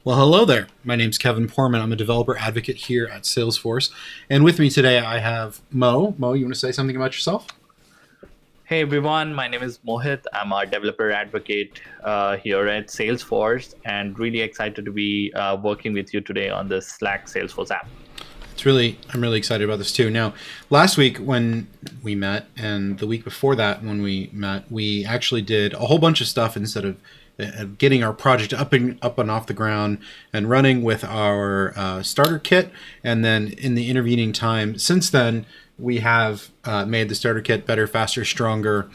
Well, hello there. My name's Kevin Porman. I'm a developer advocate here at Salesforce. And with me today, I have Mo. Mo, you want to say something about yourself? Hey everyone, my name is Mohit. I'm a developer advocate here at Salesforce and really excited to be working with you today on this Slack Salesforce app. I'm really excited about this too. Now, last week when we met, and the week before that when we met, we actually did a whole bunch of stuff instead of getting our project up and off the ground and running with our starter kit. And then in the intervening time since then, we have made the starter kit better, faster, stronger,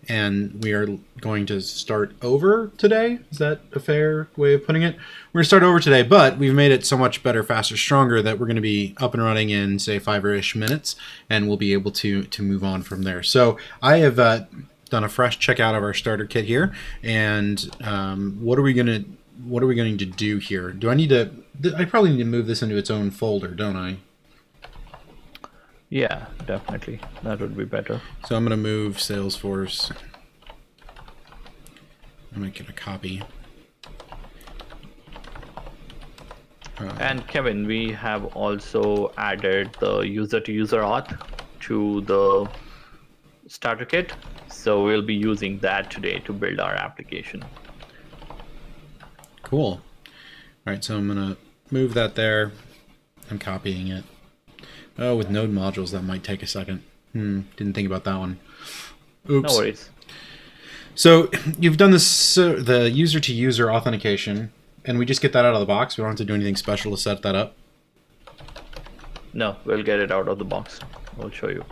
and we are going to start over today. Is that a fair way of putting it? We're going to start over today, but we've made it so much better, faster, stronger that we're going to be up and running in, say, 5-ish minutes, and we'll be able to move on from there. So I have done a fresh checkout of our starter kit here, and what are we going to do here? Do I need to? I probably need to move this into its own folder, don't I? Yeah, definitely. That would be better. So I'm going to move Salesforce. I'm going to get a copy. And Kevin, we have also added the user-to-user auth to the starter kit. So we'll be using that today to build our application. Cool. All right, so I'm going to move that there. I'm copying it. Oh, with node modules, that might take a second. Didn't think about that one. Oops. No worries. So you've done this, the user-to-user authentication, and we just get that out of the box. We don't have to do anything special to set that up. No, we'll get it out of the box. We'll show you.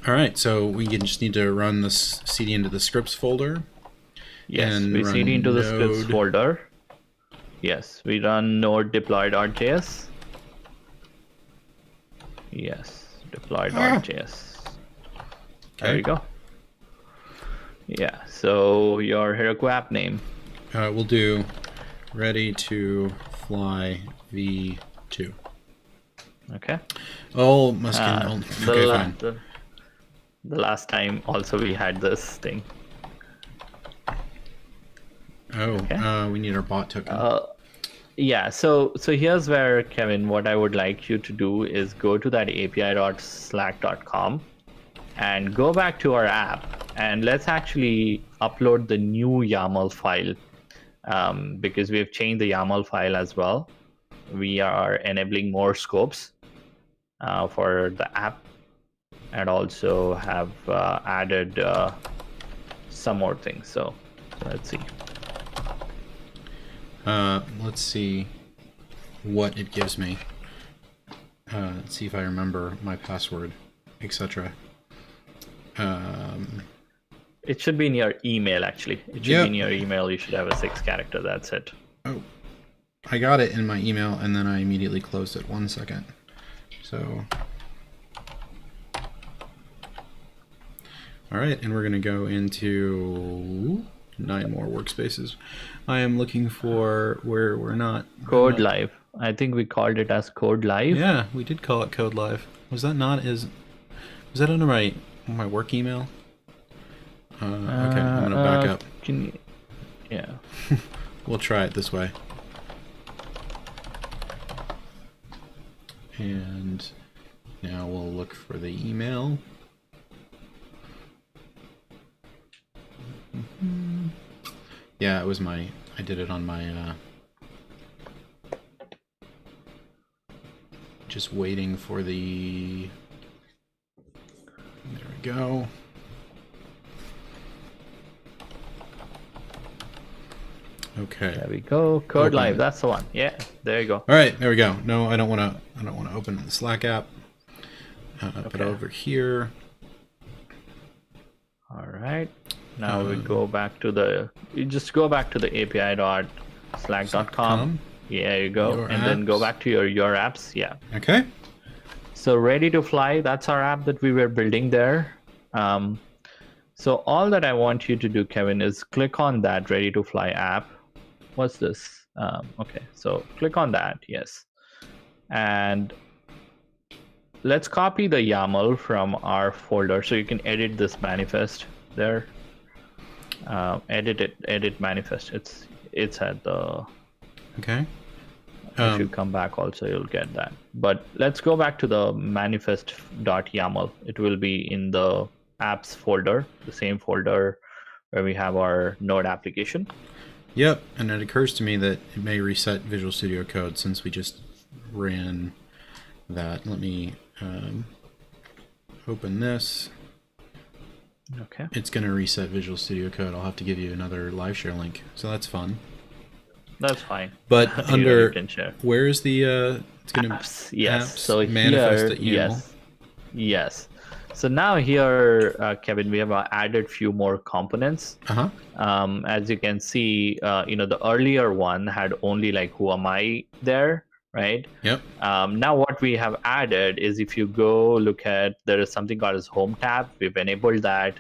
All right, so we just need to run this cd into the scripts folder. Yes, and we cd into the node. scripts folder. Yes, we run node deploy.js. Yes, deploy.js. Okay. There you go. Yeah, so your Heroku app name. We'll do ready to fly v2. Okay. Oh, must okay, fine. The last time also we had this thing. Oh, Okay. We need our bot token. Yeah, so here's where, Kevin, what I would like you to do is go to that api.slack.com and go back to our app, and let's actually upload the new YAML file because we have changed the YAML file as well. We are enabling more scopes for the app and also have added some more things. So let's see. Let's see what it gives me. Let's see if I remember my password, etc. It should be in your email, actually. It should be in your email. You should have a 6-character. That's it. Oh, I got it in my email, and then I immediately closed it. 1 second. So, all right, and we're going to go into 9 more workspaces. I am looking for where we're not. Code Live. I think we called it as Code Live. Yeah, we did call it Code Live. Was that not was that under my work email? Okay, I'm gonna back up. Yeah. We'll try it this way. And now we'll look for the email. Yeah, it was I did it on my, just waiting for the, there we go. Okay. There we go. Code Live. That's the one. Yeah. There you go. All right. There we go. No, I don't want to open the Slack app. But over here. All right. Now we go back to the. You just go back to the api.slack.com. Yeah, you go, Your and apps. then go back to your apps. Yeah. Okay. So ready to fly. That's our app that we were building there. So all that I want you to do, Kevin, is click on that ready to fly app. What's this? Okay, so click on that. Yes, and let's copy the YAML from our folder so you can edit this manifest there. Edit manifest. It's at the. Okay. If you come back also, you'll get that. But let's go back to the manifest.yaml. It will be in the apps folder, the same folder where we have our Node application. Yep, and it occurs to me that it may reset Visual Studio Code since we just ran that. Let me open this. Okay. It's going to reset Visual Studio Code. I'll have to give you another live share link. So that's fun. That's fine. But under, you can share. where is the, it's going to, apps, yes. apps, So manifest here, at YAML. yes. So now here, Kevin, we have added few more components. As you can see, the earlier one had only like who am I there, right? Yep. Now what we have added is if you go look at, there is something called as home tab. We've enabled that.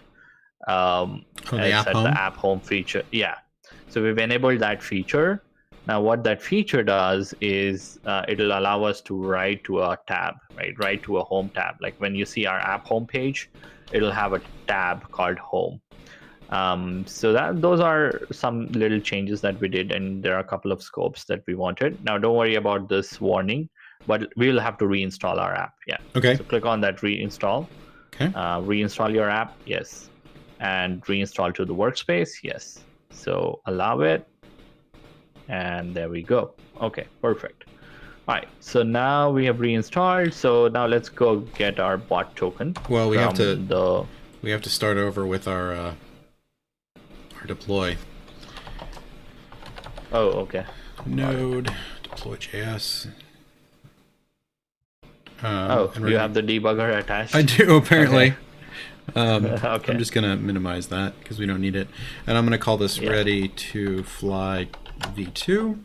The app home? The app home feature. Yeah. So we've enabled that feature. Now what that feature does is it'll allow us to write to a tab, right? Write to a home tab. Like when you see our app home page, it'll have a tab called home. So those are some little changes that we did, and there are a couple of scopes that we wanted. Now don't worry about this warning, but we'll have to reinstall our app. Yeah. Okay. So click on that reinstall. Okay. Reinstall your app. Yes. And reinstall to the workspace. Yes. So allow it. And there we go. Okay, perfect. All right, so now we have reinstalled. So now let's go get our bot token. Well, we have to start over with our deploy. Oh, okay. Node deploy.js. You have the debugger attached? I do, apparently. Okay. Okay. I'm just going to minimize that because we don't need it. And I'm going to call this ready to fly v2.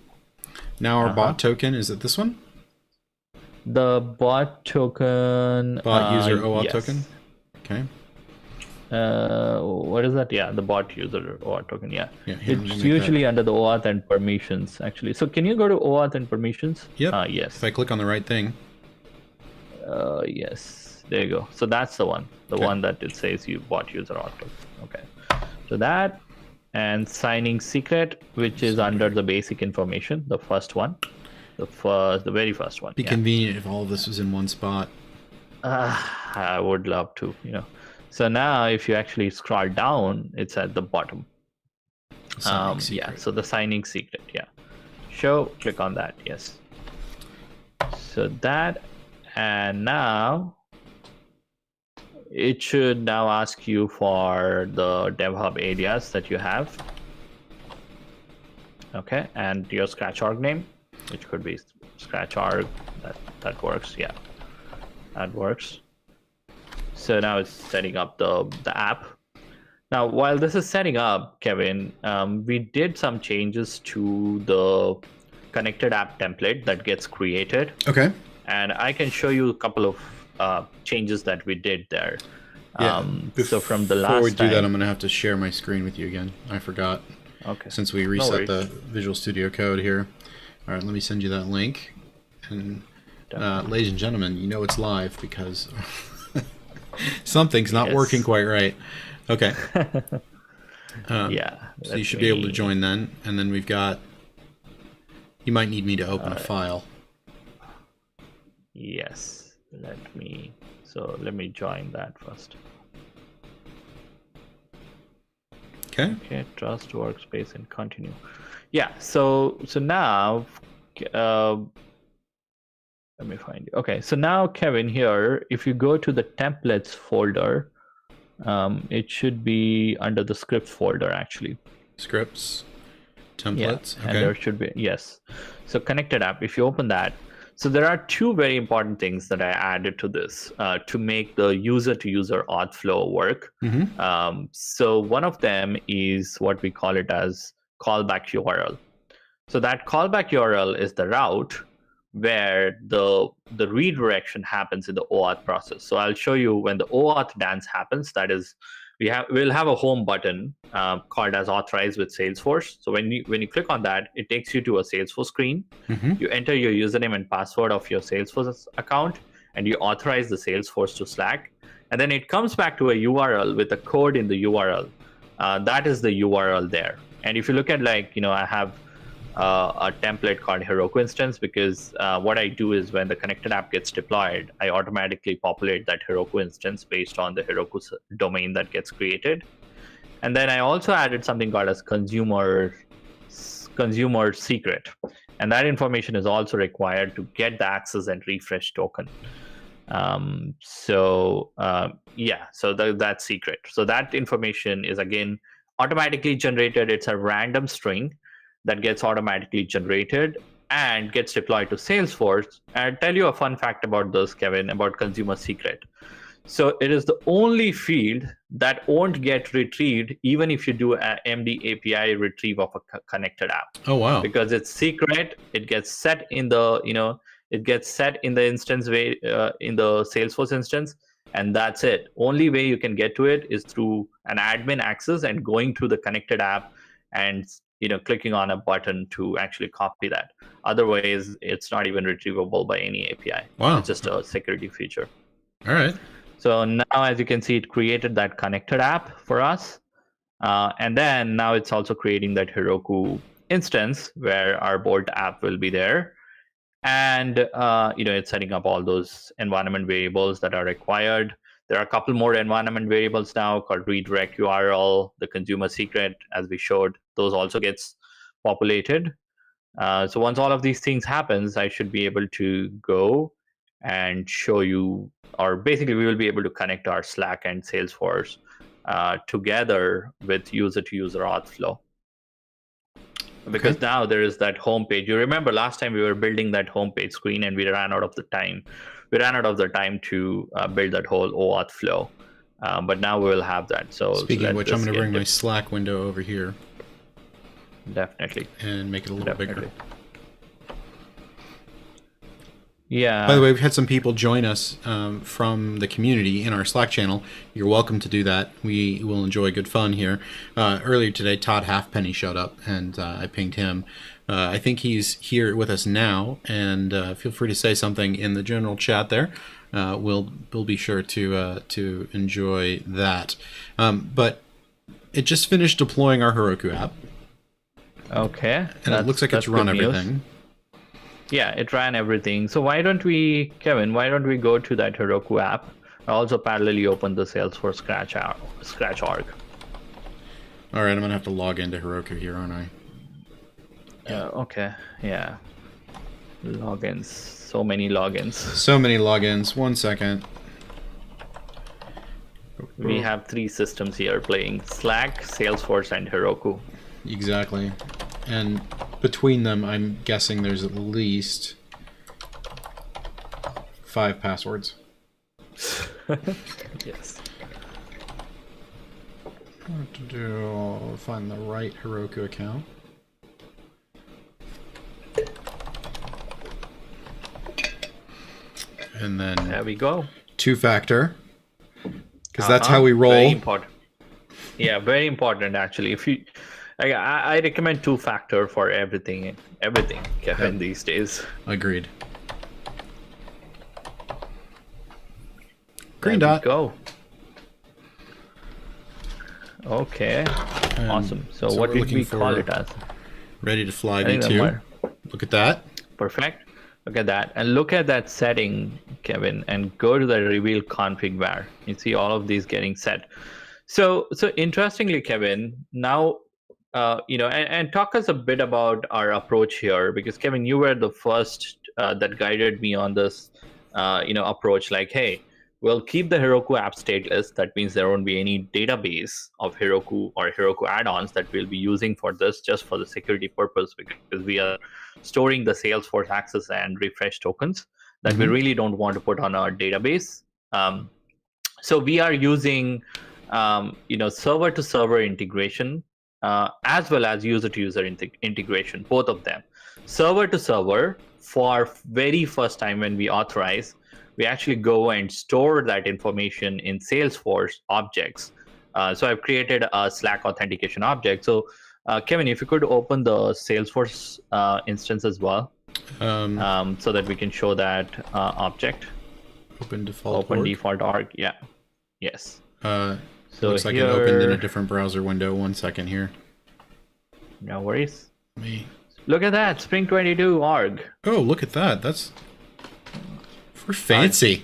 Now our bot token, is it this one? The bot token. Bot user OAuth yes. token? Okay. What is that? Yeah, the bot user OAuth token. Yeah. It's that usually under the OAuth and permissions, actually. So can you go to OAuth and permissions? Yep. Yes. If I click on the right thing. Yes. There you go. So that's the one. The one that it says you bot user OAuth token. Okay. So that. And signing secret, which is under the basic information, the first one, the very first one. Be convenient if all of this was in one spot. I would love to, So now, if you actually scroll down, it's at the bottom. Secret. So the signing secret. Yeah. Show. Click on that. Yes. So that, and now. It should now ask you for the DevHub alias that you have. Okay, and your scratch org name, which could be scratch org. That works. Yeah, that works. So now it's setting up the app. Now, while this is setting up, Kevin, we did some changes to the connected app template that gets created. Okay. And I can show you a couple of changes that we did there. So from the last Before we do time, that, I'm going to have to share my screen with you again. I forgot. Okay. Since we reset the Visual Studio Code here. All right, let me send you that link. And ladies and gentlemen, you know it's live because something's not working quite right. Okay. Yeah. So you should be able to join then. And then we've got... You might need me to open a file. Yes. Let me join that first. Okay, trust workspace and continue. Yeah, so now let me find you. Okay, so now Kevin here, if you go to the templates folder, it should be under the scripts folder actually. Scripts, templates. Yeah, and there should be, yes. So connected app, if you open that, so there are two very important things that I added to this to make the user-to-user auth flow work. Mm-hmm. So one of them is what we call it as callback URL. So that callback URL is the route where the redirection happens in the OAuth process. So I'll show you when the OAuth dance happens. That is, we'll have a home button called as authorize with Salesforce. So when you click on that, it takes you to a Salesforce screen. Mm-hmm. You enter your username and password of your Salesforce account, and you authorize the Salesforce to Slack. And then it comes back to a URL with a code in the URL. That is the URL there. And if you look at I have a template called Heroku instance, because what I do is when the connected app gets deployed, I automatically populate that Heroku instance based on the Heroku domain that gets created. And then I also added something called as consumer secret, and that information is also required to get the access and refresh token. So that's secret. So that information is again automatically generated. It's a random string that gets automatically generated and gets deployed to Salesforce. And I'll tell you a fun fact about this, Kevin, about consumer secret. So it is the only field that won't get retrieved even if you do an MD API retrieve of a connected app. Oh, wow. Because it's secret, it gets set in the, it gets set in the instance way, in the Salesforce instance, and that's it. Only way you can get to it is through an admin access and going to the connected app and clicking on a button to actually copy that. Otherwise, it's not even retrievable by any API. Wow. It's just a security feature. All right. So now, as you can see, it created that connected app for us. And then now it's also creating that Heroku instance where our Bolt app will be there. And it's setting up all those environment variables that are required. There are a couple more environment variables now called redirect URL, the consumer secret, as we showed. Those also gets populated. So once all of these things happens, I should be able to go and show you, or basically we will be able to connect our Slack and Salesforce together with user-to-user auth flow. Because now there is that homepage. You remember last time we were building that homepage screen and we ran out of the time. We ran out of the time to build that whole OAuth flow. But now we will have that. So speaking of which, I'm going to bring my Slack window over here. Definitely. And make it a little bigger. Yeah. By the way, we've had some people join us from the community in our Slack channel. You're welcome to do that. We will enjoy good fun here. Earlier today, Todd Halfpenny showed up, and I pinged him. I think he's here with us now, and feel free to say something in the general chat there. We'll be sure to enjoy that. But it just finished deploying our Heroku app. Okay. And it looks like it's run everything. Yeah, it ran everything. So why don't we, Kevin, go to that Heroku app? I also parallelly open the Salesforce Scratch org. All right, I'm going to have to log into Heroku here, aren't I? Okay, yeah. Logins. So many logins. So many logins. 1 second. We have 3 systems here playing: Slack, Salesforce, and Heroku. Exactly. And between them, I'm guessing there's at least 5 passwords. Yes. What to do? I'll find the right Heroku account. And then there we go. 2-factor, because that's how we roll. Very important. Yeah, very important actually. If you, I recommend 2-factor for everything, Kevin, these days. Agreed. Green dot. Go. Okay. Awesome. So what did we call it as? Ready to fly V2. Look at that. Perfect. Look at that. And look at that setting, Kevin, and go to the reveal config var. You see all of these getting set. So interestingly, Kevin, now, and talk us a bit about our approach here, because Kevin, you were the first that guided me on this, approach. Like, hey, we'll keep the Heroku app stateless. That means there won't be any database of Heroku or Heroku add-ons that we'll be using for this, just for the security purpose, because we are storing the Salesforce access and refresh tokens that we really don't want to put on our database. So we are using, server-to-server integration, as well as user-to-user integration, both of them. Server-to-server, for very first time when we authorize, we actually go and store that information in Salesforce objects. So I've created a Slack authentication object. So Kevin, if you could open the Salesforce instance as well, so that we can show that object. Open default. Open default org. Yeah. Yes. So looks like it opened in a different browser window. 1 second here. No worries. Let me Look at that, Spring 22 org. Oh, look at that. We're fancy.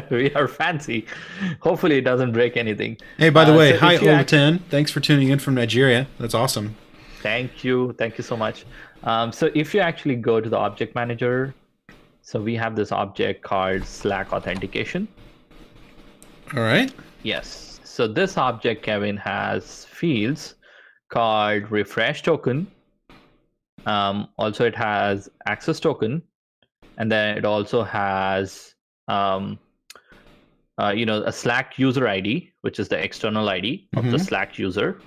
We are fancy. Hopefully it doesn't break anything. Hey, by the way, so hi if you Olatan. Thanks for tuning in from Nigeria. That's awesome. Thank you so much. So if you actually go to the object manager, so we have this object called Slack Authentication. All right. Yes. So this object, Kevin, has fields called refresh token. Also, it has access token, and then it also has a Slack user ID, which is the external ID of the Slack user,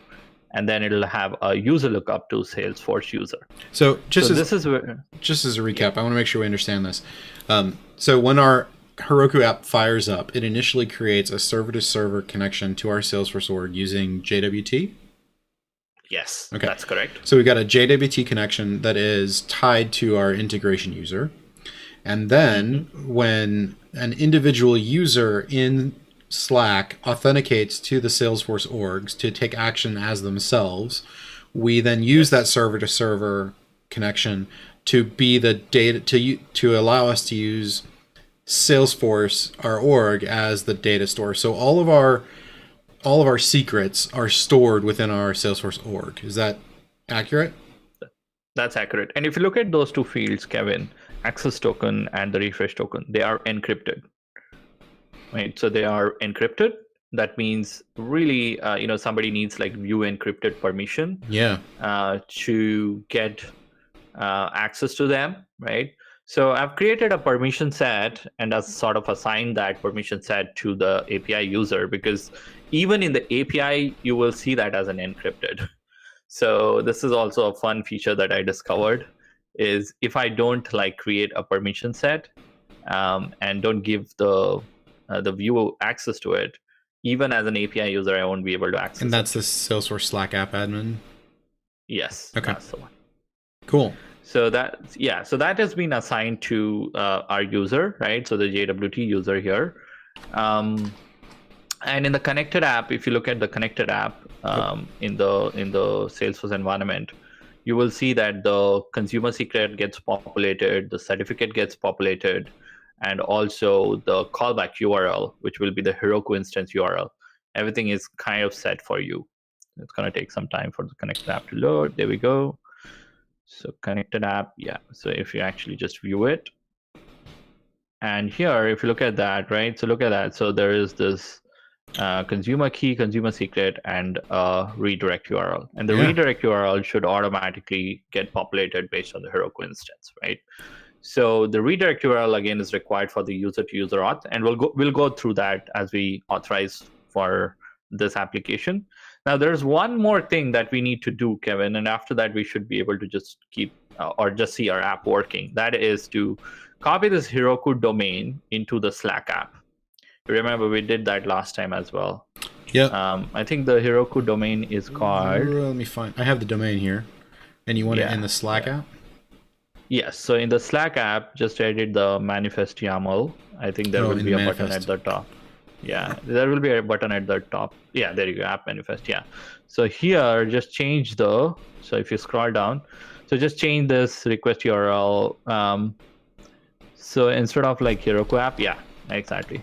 and then it'll have a user lookup to Salesforce user. So just as a recap, Yeah. I want to make sure we understand this. So when our Heroku app fires up, it initially creates a server-to-server connection to our Salesforce org using JWT. Yes, Okay. That's correct. So we've got a JWT connection that is tied to our integration user. And then when an individual user in Slack authenticates to the Salesforce orgs to take action as themselves, we then use that server-to-server connection to be the data to allow us to use Salesforce, our org, as the data store. So all of our secrets are stored within our Salesforce org. Is that accurate? That's accurate. And if you look at those two fields, Kevin, access token and the refresh token, they are encrypted. Right? So they are encrypted. That means really, somebody needs like view encrypted permission to get access to them, right? So I've created a permission set and I've sort of assigned that permission set to the API user, because even in the API, you will see that as an encrypted. So this is also a fun feature that I discovered, is if I don't create a permission set and don't give the view access to it, even as an API user, I won't be able to access it. And that's the Salesforce Slack app admin? Yes. Okay. That's the one. Cool. So that has been assigned to our user, right? So the JWT user here. And in the connected app, if you look at the connected app in the Salesforce environment, you will see that the consumer secret gets populated, the certificate gets populated, and also the callback URL, which will be the Heroku instance URL. Everything is kind of set for you. It's going to take some time for the connected app to load. There we go. So connected app, yeah. So if you actually just view it, and here, if you look at that, right? So look at that. So there is this consumer key, consumer secret, and redirect URL. And the redirect URL should automatically get populated based on the Heroku instance, right? So the redirect URL again is required for the user-to-user auth, and we'll go through that as we authorize for this application. Now, there's one more thing that we need to do, Kevin, and after that, we should be able to just keep or just see our app working. That is to copy this Heroku domain into the Slack app. Remember, we did that last time as well. Yeah. I think the Heroku domain is called... Let me find... I have the domain here. And you want it in the Slack app? Yes. So in the Slack app, just edit the manifest YAML. I think there will be a button at the top. Yeah, there will be a button at the top. Yeah, there you go, app manifest. Yeah. So here, just change so if you scroll down, so just change this request URL. So instead of Heroku app, yeah, exactly.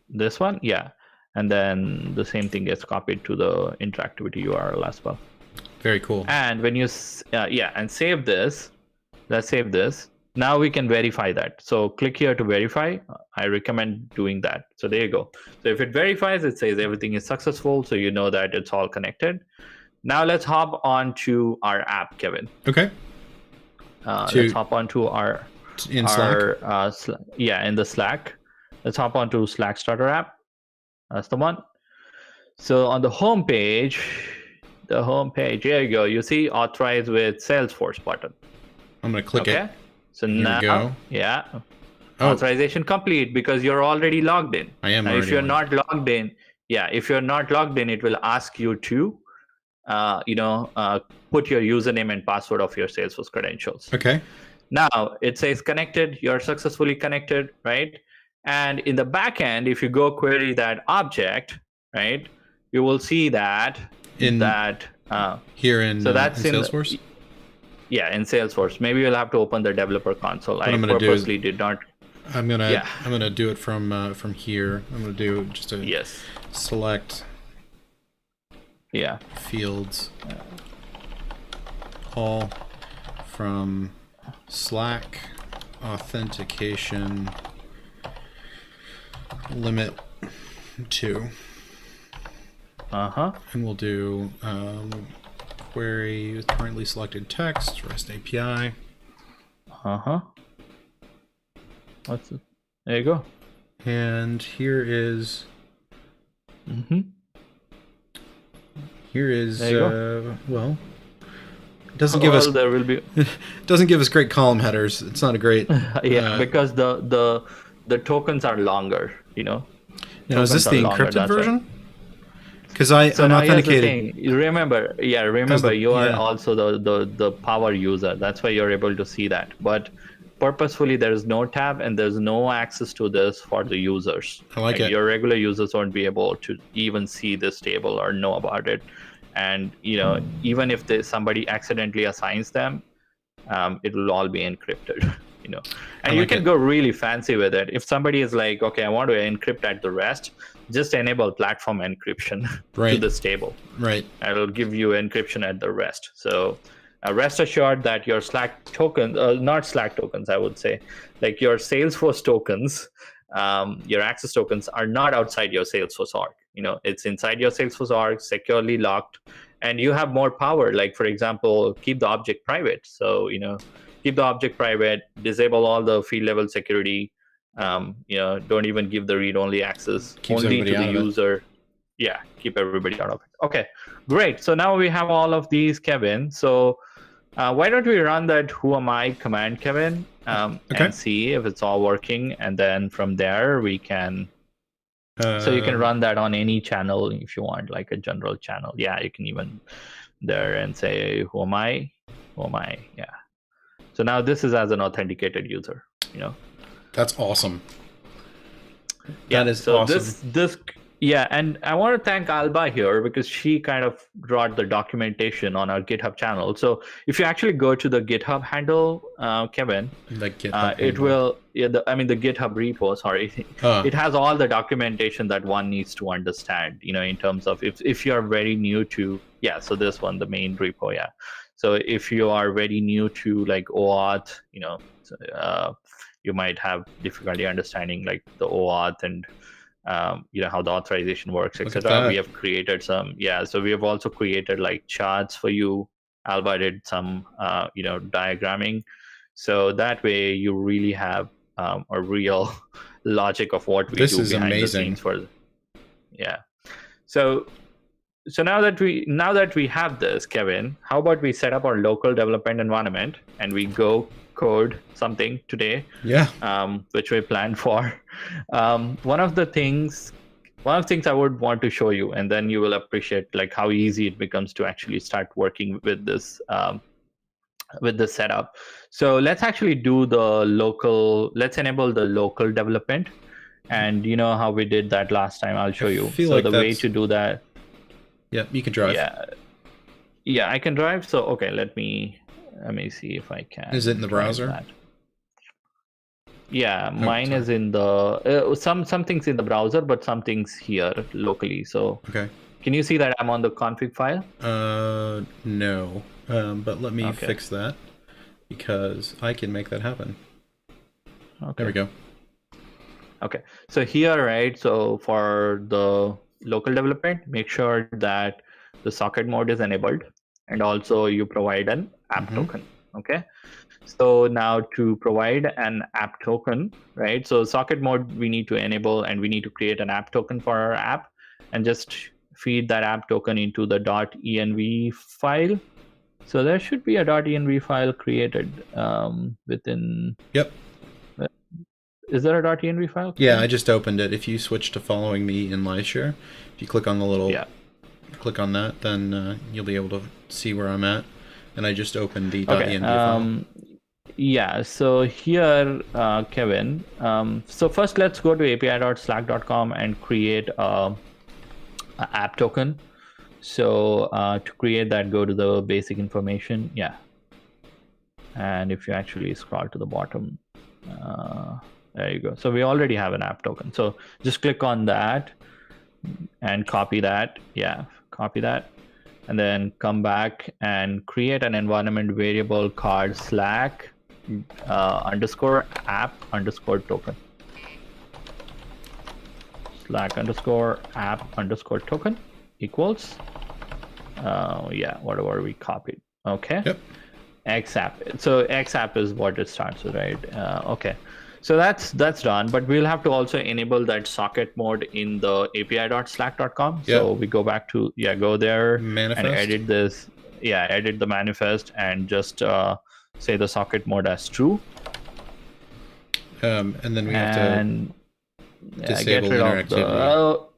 This one, yeah. And then the same thing gets copied to the interactivity URL as well. Very cool. And when you, and save this, let's save this. Now we can verify that. So click here to verify. I recommend doing that. So there you go. So if it verifies, it says everything is successful. So you know that it's all connected. Now let's hop on to our app, Kevin. Okay. Let's hop on to in Slack. In the Slack. Let's hop on to Slack Starter app. That's the one. So on the home page, here you go. You see authorize with Salesforce button. I'm going to click it. So now, authorization complete because you're already logged in. I am. Now, if you're not logged in, it will ask you to, put your username and password of your Salesforce credentials. Okay. Now it says connected. You're successfully connected, right? And in the back end, if you go query that object, right, you will see that Here in, so that's in Salesforce? Yeah, in Salesforce. Maybe you'll have to open the developer console. I I'm gonna purposely did not. I'm gonna do it from here. I'm gonna do just a Yes. select Yeah. fields all from Slack authentication limit 2. And we'll do query with currently selected text, REST API. What's it? There you go. And here is here is well, it doesn't give us there will be doesn't give us great column headers. It's not a great because the tokens are longer, you know. Now is this the encrypted version? Because I'm now authenticated. Remember, you are also the power user. That's why you're able to see that. But purposefully, there is no tab and there's no access to this for the users. I like it. Your regular users won't be able to even see this table or know about it. And even if somebody accidentally assigns them, it will all be encrypted. And you can go really fancy with it. If somebody is like, okay, I want to encrypt at the rest, just enable platform encryption to this table. Right. It'll give you encryption at the rest. So rest assured that your Slack tokens, not Slack tokens, I would say, like your Salesforce tokens, your access tokens are not outside your Salesforce org. It's inside your Salesforce org, securely locked, and you have more power. Like, for example, keep the object private. So, keep the object private, disable all the field level security. Don't even give the read-only access. Keeps only to the out of user. Yeah, keep everybody out of it. Okay, great. So now we have all of these, Kevin. So why don't we run that who am I command, Kevin, and see if it's all working. And then from there, we can... so you can run that on any channel if you want, like a general channel. Yeah, you can even there and say, who am I? Who am I? Yeah. So now this is as an authenticated user, That's awesome. Yeah, that is so awesome. Yeah, and I want to thank Alba here because she kind of brought the documentation on our GitHub channel. So if you actually go to the GitHub handle, Kevin, The GitHub it will, the GitHub repo, sorry, it has all the documentation that one needs to understand, in terms of if you're very new to, so this one, the main repo, So if you are very new to like OAuth, you might have difficulty understanding like the OAuth and how the authorization works, etc. We have created some, so we have also created like charts for you. Alba did some, diagramming. So that way you really have a real logic of what we do behind the scenes for. So now that we have this, Kevin, how about we set up our local development environment and we go code something today, which we planned for. One of the things I would want to show you, and then you will appreciate like how easy it becomes to actually start working with this setup. So let's actually do let's enable the local development, and you know how we did that last time. I'll show you. So the way to do that. Yeah, you can drive. Yeah, I can drive. So okay, let me see if I can. Is it in the browser? That. Yeah, mine is in the some things in the browser, but some things here locally. So okay, can you see that I'm on the config file? No, but let me fix that because I can make that happen. Okay. There we go. Okay, so here, right? So for the local development, make sure that the socket mode is enabled, and also you provide an app token. Okay. So now to provide an app token, right? So socket mode we need to enable, and we need to create an app token for our app, and just feed that app token into the .env file. So there should be a .env file created within. Yep. Is there a .env file? Yeah, I just opened it. If you switch to following me in LiveShare, if you click on the little, click on that, then you'll be able to see where I'm at. And I just opened the .env file. Yeah, so here, Kevin, so first let's go to api.slack.com and create an app token. So to create that, go to the basic information. Yeah. And if you actually scroll to the bottom, there you go. So we already have an app token. So just click on that and copy that. Yeah, copy that. And then come back and create an environment variable called Slack underscore app underscore token. Slack underscore app underscore token equals, yeah, whatever we copied. Okay. Yep. XApp. So XApp is what it starts with, right? Okay. So that's done, but we'll have to also enable that socket mode in the api.slack.com. Yep. So we go back to, go there Manifest. and edit this. Yeah, edit the manifest and just say the socket mode as true. And then we have to disable get rid interactivity. of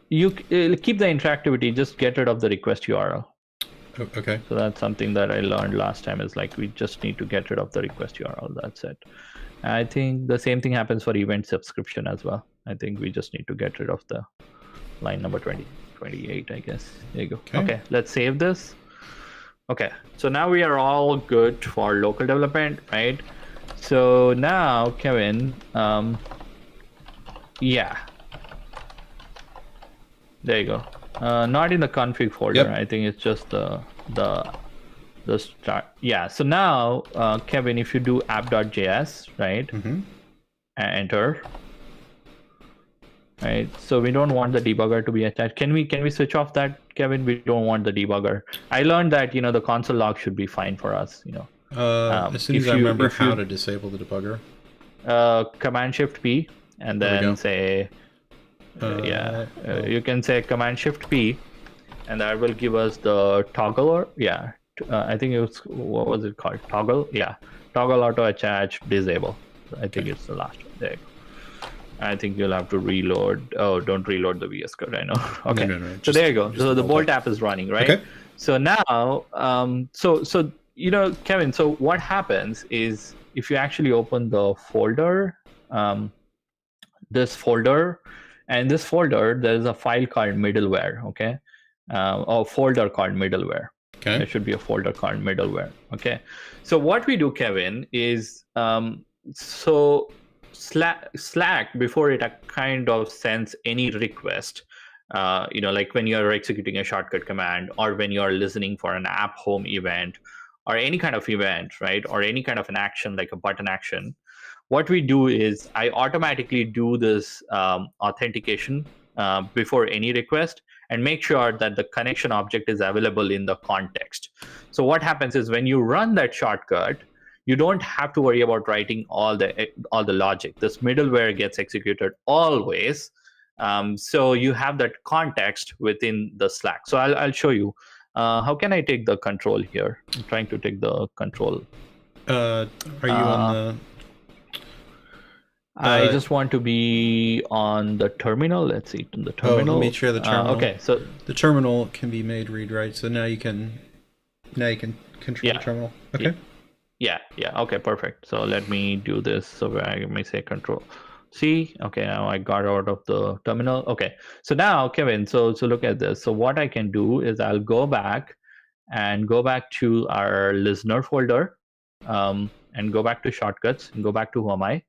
you keep the interactivity, just get rid of the request URL. Okay. So that's something that I learned last time, is like we just need to get rid of the request URL. That's it. I think the same thing happens for event subscription as well. I think we just need to get rid of the line number 28, I guess. There you go. Okay, let's save this. Okay, so now we are all good for local development, right? So now, Kevin, yeah. There you go. Not in the config folder. Yep. I think it's just the start. Yeah. So now, Kevin, if you do app.js, right, and enter, right. So we don't want the debugger to be attached. Can we switch off that, Kevin? We don't want the debugger. I learned that the console log should be fine for us. As soon as I remember how to disable the debugger. Command Shift P, and then say. You can say Command Shift P, and that will give us the toggle. Or I think it was, what was it called? Toggle. Yeah, toggle auto attach disable. I think it's the last one. There you go. I think you'll have to reload. Oh, don't reload the VS Code. I know. Okay. No. So there you go. So the Bolt app is running, right? Okay. So now, so Kevin. So what happens is if you actually open the folder, this folder. And this folder, there is a file called middleware, okay? Or folder called middleware. Okay. There should be a folder called middleware, okay? So what we do, Kevin, is so Slack, before it kind of sends any request, like when you're executing a shortcut command, or when you're listening for an app home event, or any kind of event, right? Or any kind of an action, like a button action. What we do is I automatically do this authentication before any request, and make sure that the connection object is available in the context. So what happens is when you run that shortcut, you don't have to worry about writing all the logic. This middleware gets executed always. So you have that context within the Slack. So I'll show you. How can I take the control here? I'm trying to take the control. Are you on the... I just want to be on the terminal. Let's see, the terminal. Let me share the terminal. Okay, so the terminal can be made read write. So now you can control the terminal. Okay. Yeah. Okay, perfect. So let me do this. So I may say control C. Okay, now I got out of the terminal. Okay, so now Kevin, so look at this. So what I can do is I'll go back to our listener folder, and go back to shortcuts, and go back to who am I.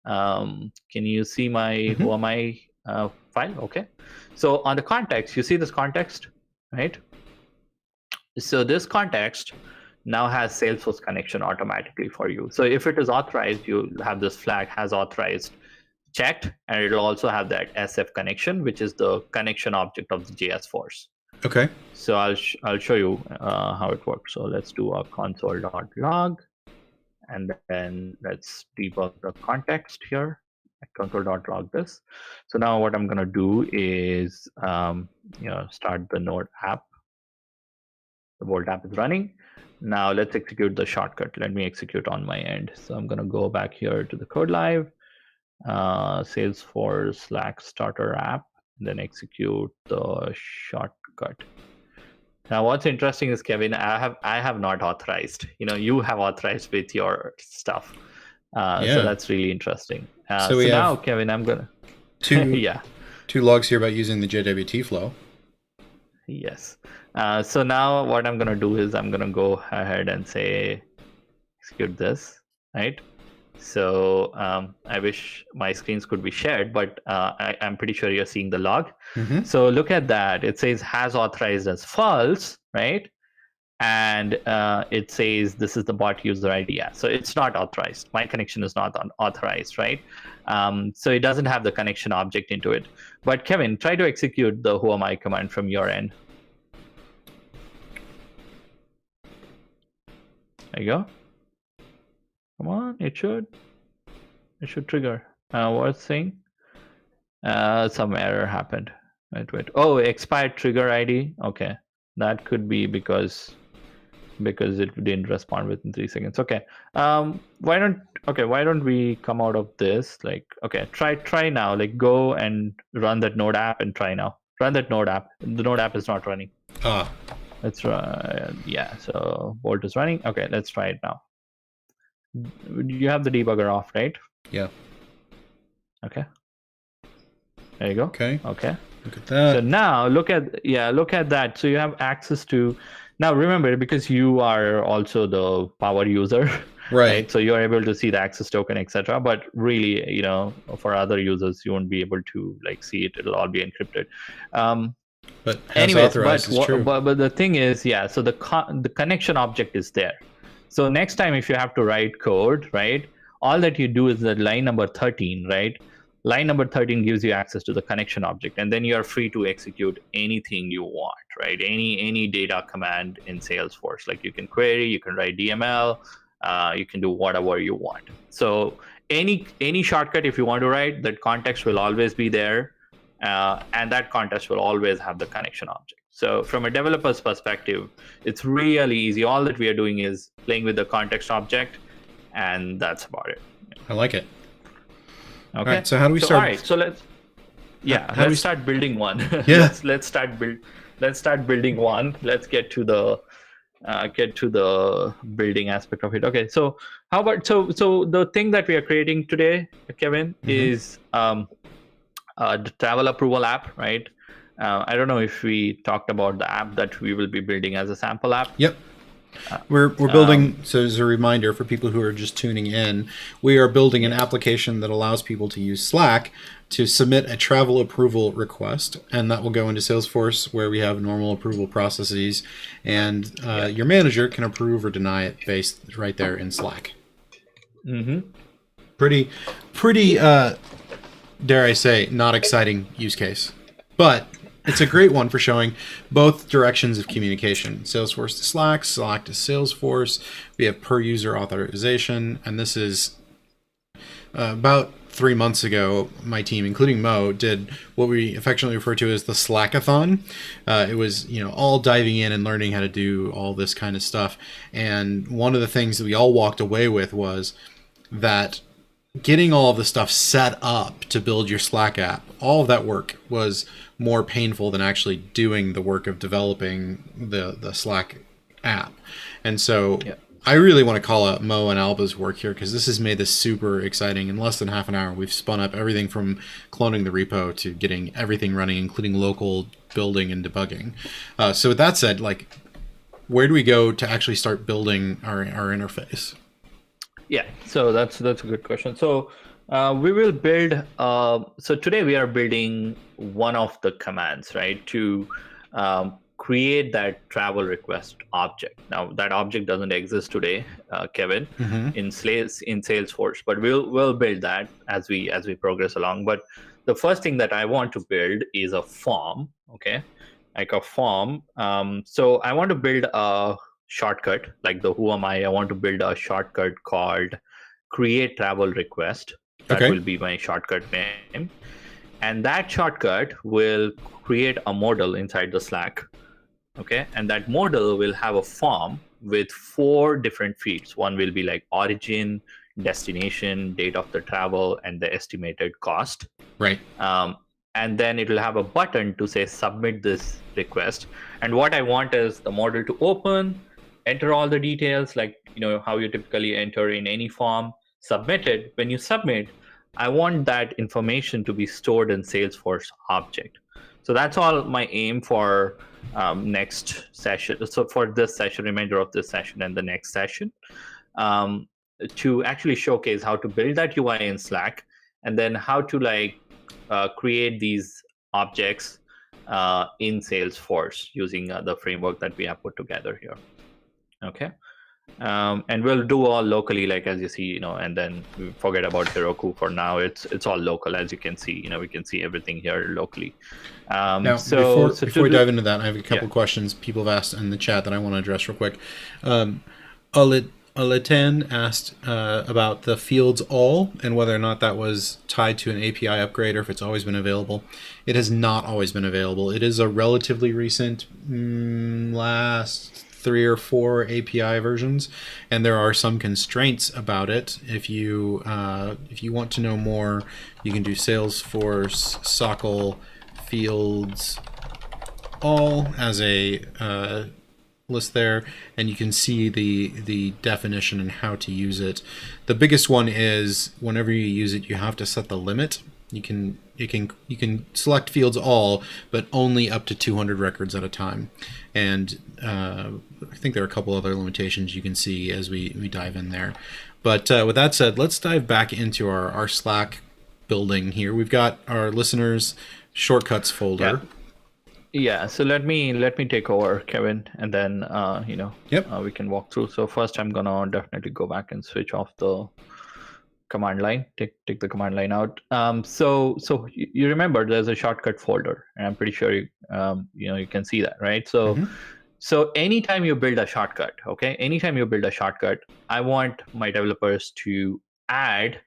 Can you see my who am I file? Okay, so on the context, you see this context, right? So this context now has Salesforce connection automatically for you. So if it is authorized, you have this flag has authorized checked, and it'll also have that SF connection, which is the connection object of the JS Force. Okay. So I'll show you how it works. So let's do a console.log. And then let's debug the context here. Console.log this. So now what I'm going to do is start the node app. The Bolt app is running. Now let's execute the shortcut. Let me execute on my end. So I'm going to go back here to the code live, Salesforce Slack starter app, and then execute the shortcut. Now, what's interesting is, Kevin, I have not authorized. You have authorized with your stuff. So that's really interesting. So now, Kevin, I'm gonna two logs here about using the JWT flow. Yes. So now what I'm going to do is I'm going to go ahead and say, execute this, right? So I wish my screens could be shared, but I'm pretty sure you're seeing the log. Mm-hmm. So look at that. It says has authorized as false, right? And it says this is the bot user ID. Yeah, so it's not authorized. My connection is not authorized, right? So it doesn't have the connection object into it. But Kevin, try to execute the whoami command from your end. There you go. Come on, it should trigger. What's saying? Some error happened. Wait. Oh, expired trigger ID. Okay, that could be because it didn't respond within 3 seconds. Okay. Why don't we come out of this? Like, okay, try now. Like, go and run that Node app and try now. Run that Node app. The Node app is not running. Let's try. Yeah. So Bolt is running. Okay, let's try it now. You have the debugger off, right? Yeah. Okay. There you go. Okay. Look at that. So now look at that. So you have access to. Now remember, because you are also the power user, right? So you are able to see the access token, etc. But really, for other users, you won't be able to like see it. It'll all be encrypted. But anyways, but the thing is, so the connection object is there. So next time, if you have to write code, right, all that you do is that line number 13, right? Line number 13 gives you access to the connection object, and then you are free to execute anything you want, right? Any data command in Salesforce. Like you can query, you can write DML, you can do whatever you want. So any shortcut, if you want to write, that context will always be there, and that context will always have the connection object. So from a developer's perspective, it's really easy. All that we are doing is playing with the context object, and that's about it. I like it. Okay. All right, so how do we start? All right, so let's start building one. Yeah. let's start building one. Let's get to the building aspect of it. Okay, so how about so the thing that we are creating today, Kevin, is the travel approval app, right? I don't know if we talked about the app that we will be building as a sample app. Yep. We're building, so as a reminder for people who are just tuning in, we are building an application that allows people to use Slack to submit a travel approval request, and that will go into Salesforce where we have normal approval processes, and your manager can approve or deny it based right there in Slack. Mm-hmm. Pretty, dare I say, not exciting use case, but it's a great one for showing both directions of communication. Salesforce to Slack, Slack to Salesforce. We have per user authorization. And this is about 3 months ago, my team, including Mo, did what we affectionately refer to as the Slackathon. It was, all diving in and learning how to do all this kind of stuff. And one of the things that we all walked away with was that getting all of the stuff set up to build your Slack app, all of that work was more painful than actually doing the work of developing the Slack app. And so I really want to call out Mo and Alba's work here, because this has made this super exciting. In less than half an hour, we've spun up everything from cloning the repo to getting everything running, including local building and debugging. So with that said, where do we go to actually start building our interface? Yeah, so that's a good question. So we will build. So today we are building one of the commands, right, to create that travel request object. Now that object doesn't exist today, Kevin, in Salesforce, but we'll build that as we progress along. But the first thing that I want to build is a form. Okay, like a form. So I want to build a shortcut, like the whoami. I want to build a shortcut called create travel request. That will be my shortcut name, and that shortcut will create a modal inside the Slack. Okay, and that modal will have a form with 4 different fields. One will be like origin, destination, date of the travel, and the estimated cost. Right. And then it will have a button to say submit this request. And what I want is the model to open, enter all the details, like how you typically enter in any form, submit it. When you submit, I want that information to be stored in Salesforce object. So that's all my aim for next session. So for this session, remainder of this session and the next session, to actually showcase how to build that UI in Slack, and then how to create these objects in Salesforce using the framework that we have put together here. Okay. And we'll do all locally, like as you see, and then we forget about Heroku for now. It's all local, as you can see. We can see everything here locally. Now, before we dive into that, I have a couple questions people have asked in the chat that I want to address real quick. Aleten asked about the fields all and whether or not that was tied to an API upgrade or if it's always been available. It has not always been available. It is a relatively recent last 3 or 4 API versions, and there are some constraints about it. If you want to know more, you can do Salesforce Sockle fields all as a list there, and you can see the definition and how to use it. The biggest one is whenever you use it, you have to set the limit. You can select fields all, but only up to 200 records at a time. And I think there are a couple other limitations you can see as we dive in there. But with that said, let's dive back into our Slack building here. We've got our listeners shortcuts folder. Yeah. So let me take over, Kevin, and then we can walk through. So first, I'm gonna definitely go back and switch off the command line. Take the command line out. So you remember there's a shortcut folder, and I'm pretty sure you can see that, right? So so anytime you build a shortcut, I want my developers to add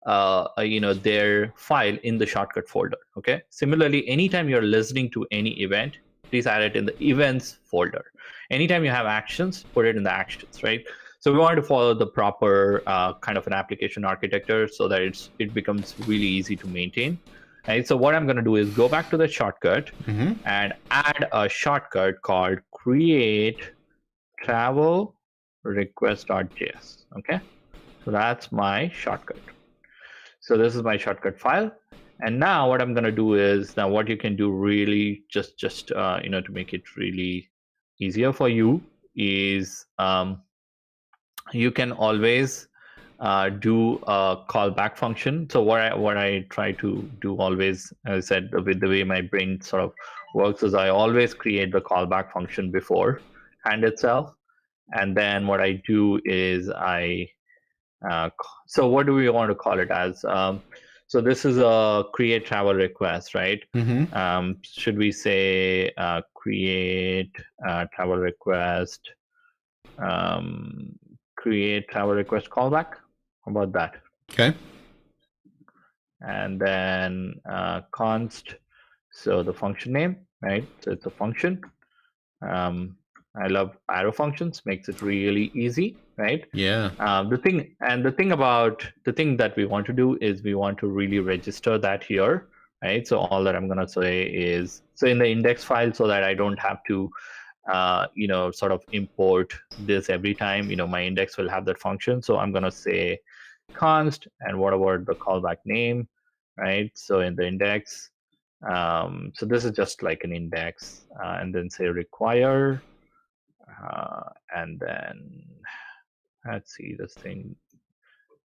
their file in the shortcut folder. Okay. Similarly, anytime you're listening to any event, please add it in the events folder. Anytime you have actions, put it in the actions, right? So we want to follow the proper kind of an application architecture so that it becomes really easy to maintain. Right. So what I'm going to do is go back to the shortcut and add a shortcut called create travel request.js. Okay. So that's my shortcut. So this is my shortcut file. And now what I'm going to do is, now what you can do really just to make it really easier for you is you can always do a callback function. So what I try to do always, as I said, with the way my brain sort of works, is I always create the callback function beforehand itself. And then what I do is so what do we want to call it as? So this is a create travel request, right? Should we say create travel request, create travel request callback? How about that? Okay. And then const, so the function name, right? So it's a function. I love arrow functions, makes it really easy, right? Yeah. The thing that we want to do is we want to really register that here, right? So all that I'm going to say is, so in the index file, so that I don't have to sort of import this every time, my index will have that function. So I'm going to say const and whatever the callback name, right? So in the index, so this is just like an index, and then say require, and then let's see this thing.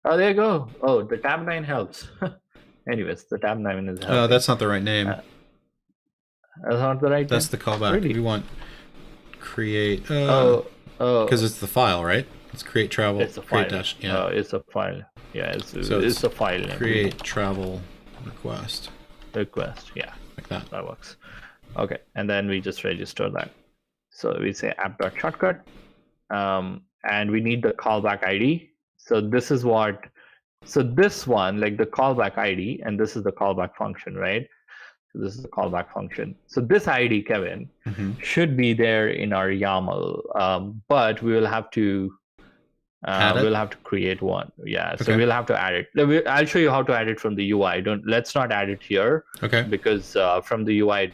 Oh, there you go. Oh, the tab 9 helps. Anyways, the tab 9 is helping. Oh, that's not the right name. That's not the right That's name? the callback. Really? We want create. Oh. Because it's the file, right? It's create travel. It's a file. Yeah. It's a file. Yeah, it's a file name. Create travel request. Request. Yeah. Like that. That works. Okay, and then we just register that. So we say app.shortcut, and we need the callback ID. So this is this one, like the callback ID, and this is the callback function, right? So this is the callback function. So this ID, Kevin, should be there in our YAML, but we will have to create one. Yeah, so we'll have to add it. I'll show you how to add it from the UI. Let's not add it here. Okay. Because from the UI,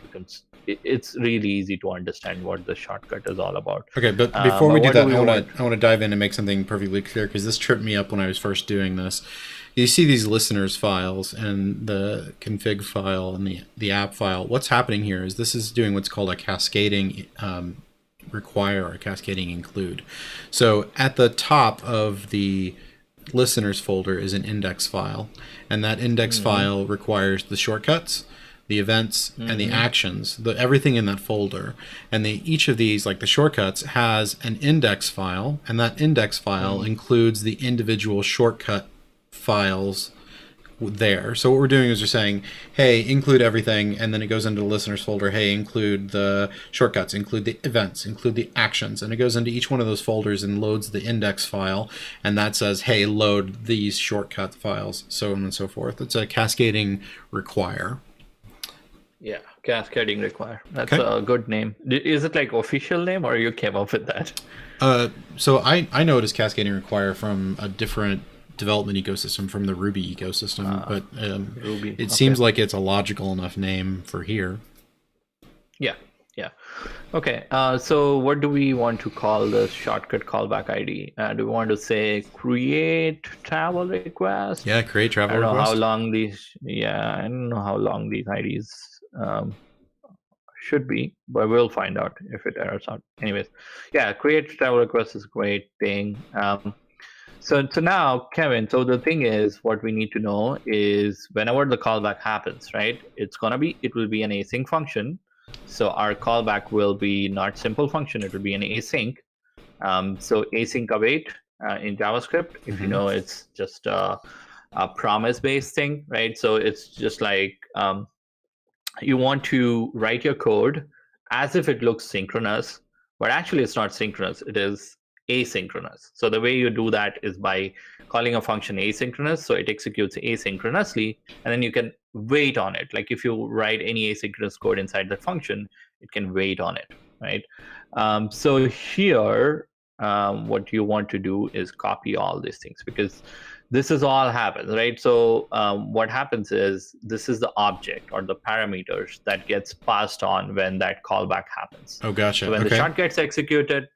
it's really easy to understand what the shortcut is all about. Okay, but before we do that, I want to dive in and make something perfectly clear, because this tripped me up when I was first doing this. you see these listeners files and the config file and the app file. What's happening here is this is doing what's called a cascading require or a cascading include. So at the top of the listeners folder is an index file, and that index file requires the shortcuts, the events, and the actions, everything in that folder. And each of these, like the shortcuts, has an index file, and that index file includes the individual shortcut files there. So what we're doing is we're saying, hey, include everything, and then it goes into the listeners folder, hey, include the shortcuts, include the events, include the actions, and it goes into each one of those folders and loads the index file, and that says, hey, load these shortcut files, so on and so forth. It's a cascading require. Yeah, cascading require. That's a good name. Is it like official name, or you came up with that? So I know it as cascading require from a different development ecosystem, from the Ruby ecosystem, but Ruby. It seems like it's a logical enough name for here. Yeah. Okay. So what do we want to call the shortcut callback ID? Do we want to say create travel request? Yeah, create travel request. I don't know how long these IDs should be, but we'll find out if it errors out. Anyways, yeah, create travel request is a great thing. So now, Kevin, so the thing is, what we need to know is whenever the callback happens, right, it will be an async function. So our callback will be not simple function, it will be an async. So async await in JavaScript, if you know, it's just a promise-based thing, right? So it's just like you want to write your code as if it looks synchronous, but actually it's not synchronous, it is asynchronous. So the way you do that is by calling a function asynchronous, so it executes asynchronously, and then you can wait on it. Like if you write any asynchronous code inside the function, it can wait on it, right? So here, what you want to do is copy all these things, because this is all happens, right? So what happens is this is the object or the parameters that gets passed on when that callback happens. Oh, gotcha. So when the shortcut gets executed,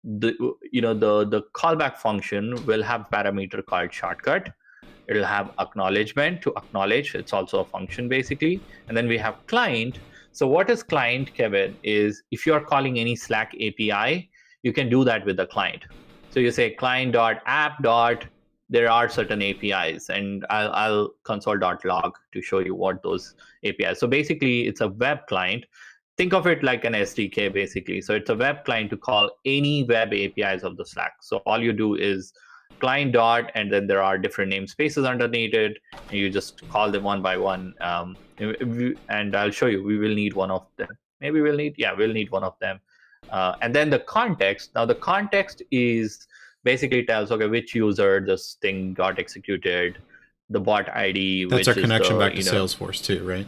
the callback function will have parameter called shortcut. It'll have acknowledgement to acknowledge. It's also a function basically. And then we have client. So what is client, Kevin, is if you're calling any Slack API, you can do that with the client. So you say client.app. There are certain APIs, and I'll console.log to show you what those APIs. So basically, it's a web client. Think of it like an SDK, basically. So it's a web client to call any web APIs of the Slack. So all you do is client dot, and then there are different namespaces underneath it, and you just call them one by one. And I'll show you. We will need one of them. We'll need one of them. And then the context. Now the context is basically tells, okay, which user this thing got executed, the bot ID. That's our connection back to Salesforce too, right?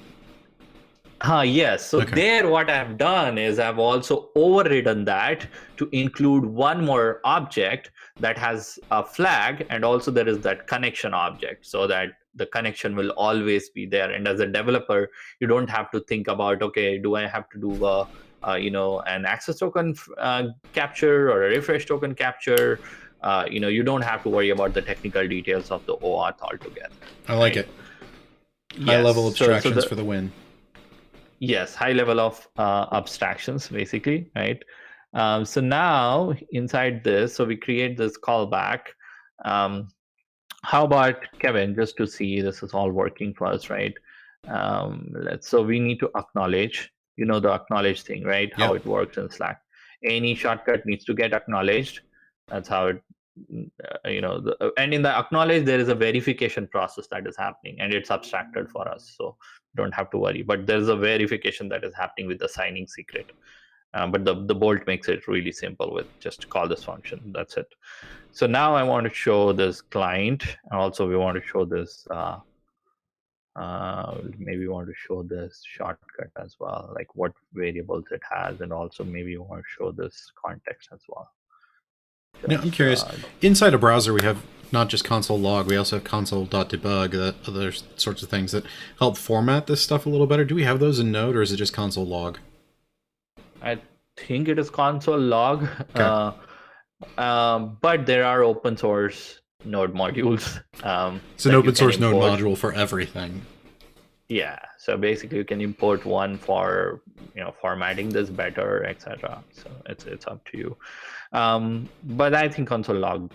Yes. So there what I've done is I've also overridden that to include one more object that has a flag, and also there is that connection object, so that the connection will always be there. And as a developer, you don't have to think about, okay, do I have to do an access token capture or a refresh token capture? You don't have to worry about the technical details of the OAuth altogether. I like it. High level abstractions for the win. Yes, high level of abstractions, basically, right? So now inside this, so we create this callback. How about, Kevin, just to see this is all working for us, right? So we need to acknowledge, the acknowledge thing, right? How it works in Slack. Any shortcut needs to get acknowledged. That's how it, and in the acknowledge, there is a verification process that is happening, and it's abstracted for us. So don't have to worry, but there's a verification that is happening with the signing secret. But the Bolt makes it really simple with just call this function. That's it. So now I want to show this client, and also we want to show this. Maybe we want to show this shortcut as well, like what variables it has, and also maybe you want to show this context as well. Now, I'm curious. Inside a browser, we have not just console log, we also have console.debug, other sorts of things that help format this stuff a little better. Do we have those in Node, or is it just console log? I think it is console log, Okay. but there are open source node modules. It's an open source node module for everything. Yeah, so basically you can import one for formatting this better, etc. So it's up to you. But I think console log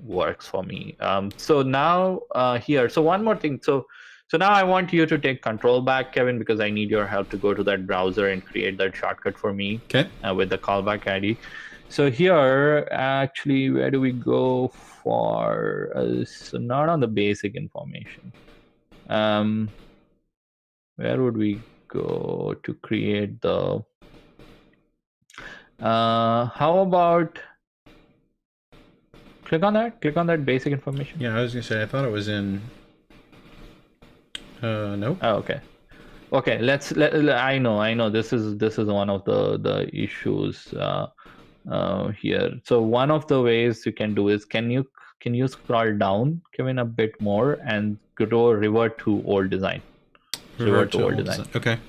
works for me. So now here, so one more thing. So now I want you to take control back, Kevin, because I need your help to go to that browser and create that shortcut for me. Okay. With the callback ID. So here, actually, where do we go for? So not on the basic information. Where would we go to create the? How about click on that? Click on that basic information. Yeah, I was gonna say I thought it was in. Nope. Oh, okay. Okay, I know. This is one of the issues here. So one of the ways you can do is can you scroll down, Kevin, a bit more and go revert to old design. Revert to old design. Okay.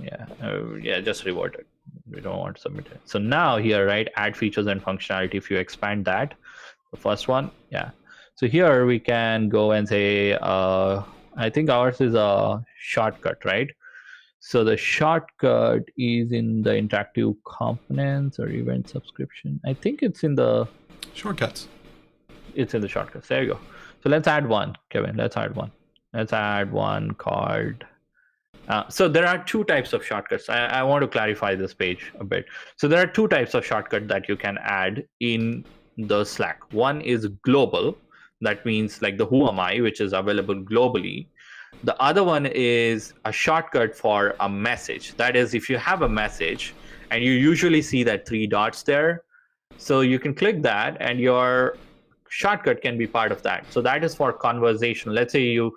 Yeah. Just revert it. We don't want to submit it. So now here, right? Add features and functionality. If you expand that, the first one, yeah. So here we can go and say, I think ours is a shortcut, right? So the shortcut is in the interactive components or event subscription. I think it's in the shortcuts. It's in the shortcuts. There you go. So let's add one, Kevin. Let's add one called. So there are two types of shortcuts. I want to clarify this page a bit. So there are two types of shortcut that you can add in the Slack. One is global. That means like the who am I, which is available globally. The other one is a shortcut for a message. That is, if you have a message and you usually see that 3 dots there, so you can click that and your shortcut can be part of that. So that is for conversation. Let's say you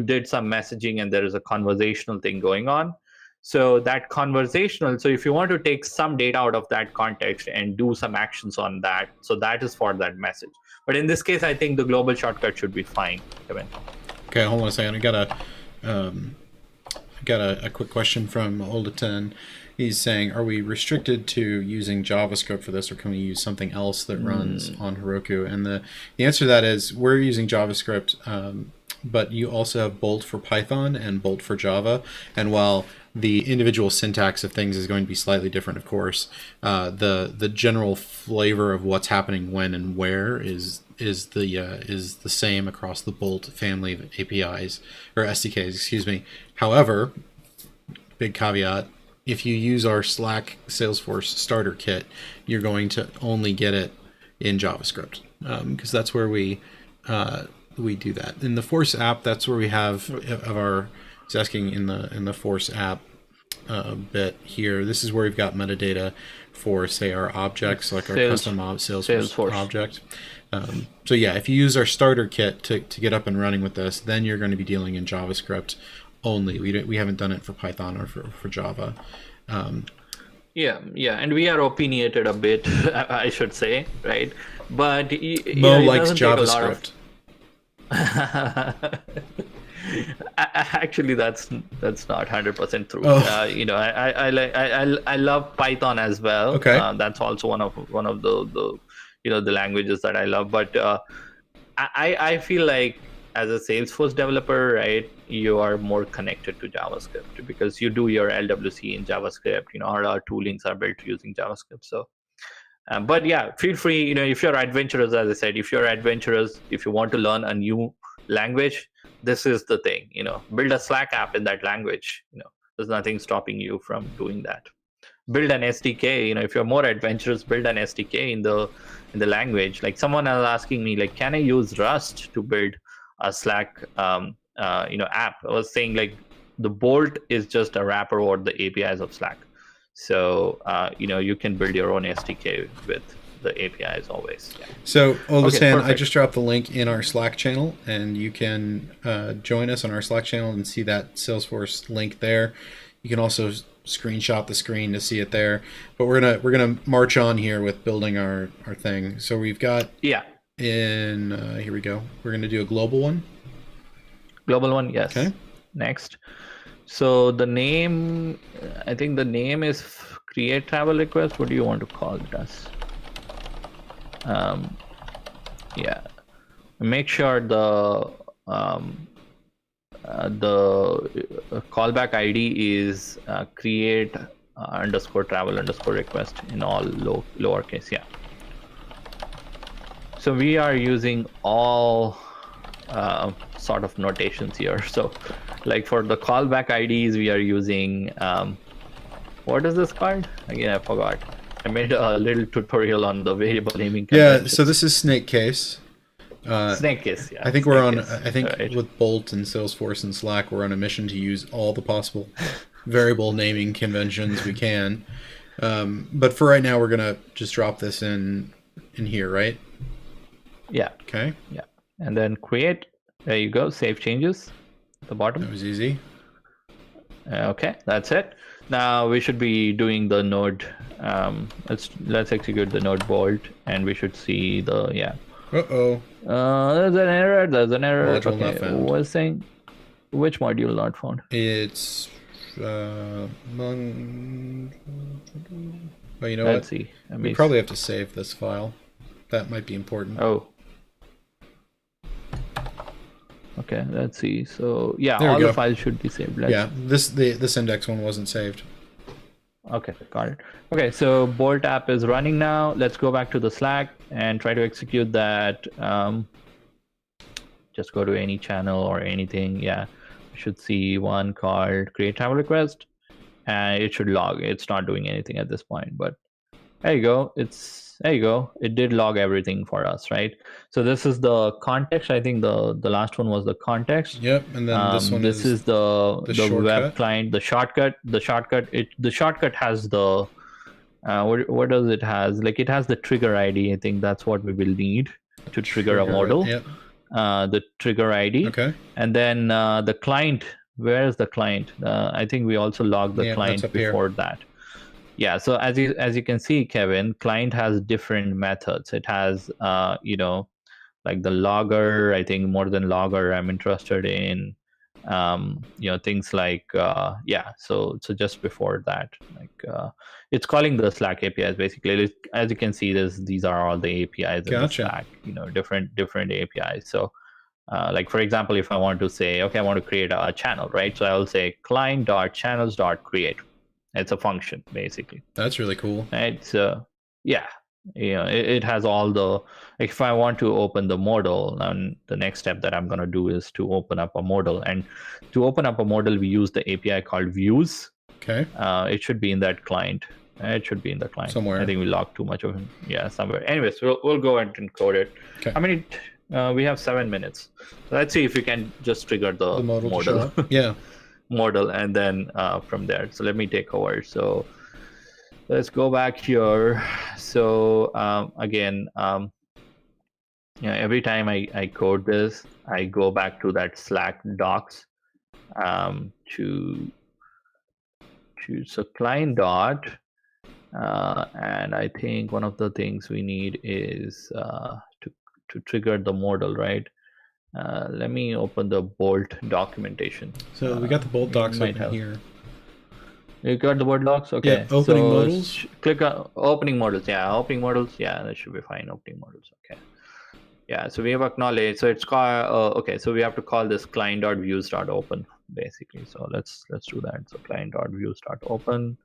did some messaging and there is a conversational thing going on. So that conversational, so if you want to take some data out of that context and do some actions on that, so that is for that message. But in this case, I think the global shortcut should be fine, Kevin. Okay, hold on a second. I got a quick question from Olden. He's saying, are we restricted to using JavaScript for this, or can we use something else that runs on Heroku? And the answer to that is we're using JavaScript, but you also have Bolt for Python and Bolt for Java. And while the individual syntax of things is going to be slightly different, of course, the general flavor of what's happening when and where is the same across the Bolt family of APIs or SDKs, excuse me. However, big caveat: if you use our Slack Salesforce starter kit, you're going to only get it in JavaScript, because that's where we do that. In the Force app, that's where we have of our. It's asking in the Force app bit here. This is where we've got metadata for, say, our objects, like our custom Salesforce object. So yeah, if you use our starter kit to get up and running with this, then you're going to be dealing in JavaScript only. We haven't done it for Python or for Java. Yeah, and we are opinionated a bit, I should say, right? But Mo likes JavaScript. Actually, that's not 100% true. Oh. I love Python as well. Okay. That's also one of the the languages that I love. But I feel like as a Salesforce developer, right, you are more connected to JavaScript because you do your LWC in JavaScript. All our toolings are built using JavaScript. So. But yeah, feel free. If you're adventurous, as I said, if you want to learn a new language, this is the thing. Build a Slack app in that language. There's nothing stopping you from doing that. Build an SDK. If you're more adventurous, build an SDK in the language. Like someone was asking me, like, can I use Rust to build a Slack app? I was saying like the Bolt is just a wrapper over the APIs of Slack. So, you can build your own SDK with the APIs always. Yeah. So, Olden, I just dropped the link in our Slack channel, and you can join us on our Slack channel and see that Salesforce link there. You can also screenshot the screen to see it there. But we're gonna march on here with building our thing. So we've got here we go. We're gonna do a global one. Global one, yes. Okay. Next. So the name, I think the name is create travel request. What do you want to call it as? Yeah, make sure the callback ID is create underscore travel underscore request in all lowercase. Yeah. So we are using all sort of notations here. So like for the callback IDs, we are using, what is this called? Again, I forgot. I made a little tutorial on the variable naming conventions. Yeah, so this is snake case. Snake case, yeah. I think we're on. Case. I think right. with Bolt and Salesforce and Slack, we're on a mission to use all the possible variable naming conventions we can. But for right now, we're gonna just drop this in here, right? Yeah. Okay. Yeah, and then create. There you go. Save changes at the bottom. That was easy. Okay, that's it. Now we should be doing the node. Let's execute the node Bolt, and we should see the Uh-oh. There's an error. Module not found. What was saying? Which module not found? It's well, you know Let's what? see. We probably have to save this file. That might be important. Oh. Okay, let's see. So yeah, There we all go. the files should be saved. Yeah, this index one wasn't saved. Okay, got it. Okay, so Bolt app is running now. Let's go back to the Slack and try to execute that. Just go to any channel or anything. Yeah, you should see one called create travel request, and it should log. It's not doing anything at this point, but there you go. There you go. It did log everything for us, right? So this is the context. I think the last one was the context. Yep, and then this one is the web client, the shortcut. The shortcut has the what does it has? Like it has the trigger ID. I think that's what we will need to trigger a model. Yep. The trigger ID. Okay. And then the client. Where is the client? I think we also logged the client before that. Yeah, so as you can see, Kevin, client has different methods. It has like the logger. I think more than logger, I'm interested in things like So just before that, like it's calling the Slack APIs basically. As you can see, these are all the APIs in the Slack. Different APIs. So like for example, if I want to say, okay, I want to create a channel, right? So I will say client.channels.create. It's a function basically. That's really cool. Right. So yeah, it has all the. If I want to open the model, and the next step that I'm going to do is to open up a model. And to open up a model, we use the API called views. Okay. It should be in that client. It should be in the client somewhere. I think we logged too much of it. Yeah, somewhere. Anyways, we'll go ahead and code it. Okay. I mean, we have 7 minutes. So let's see if we can just trigger the model. Yeah. Model, and then from there. So let me take over. So let's go back here. So again, every time I code this, I go back to that Slack docs to so client dot, and I think one of the things we need is to trigger the model, right? Let me open the Bolt documentation. So we got the Bolt docs open here. You got the Bolt docs? Okay. Yeah, opening modals. Click on opening modals. Yeah, opening modals. Yeah, that should be fine. Opening modals. Okay. Yeah, so we have acknowledged. So it's called. Okay, so we have to call this client.views.open basically. So let's do that. So client.views.open,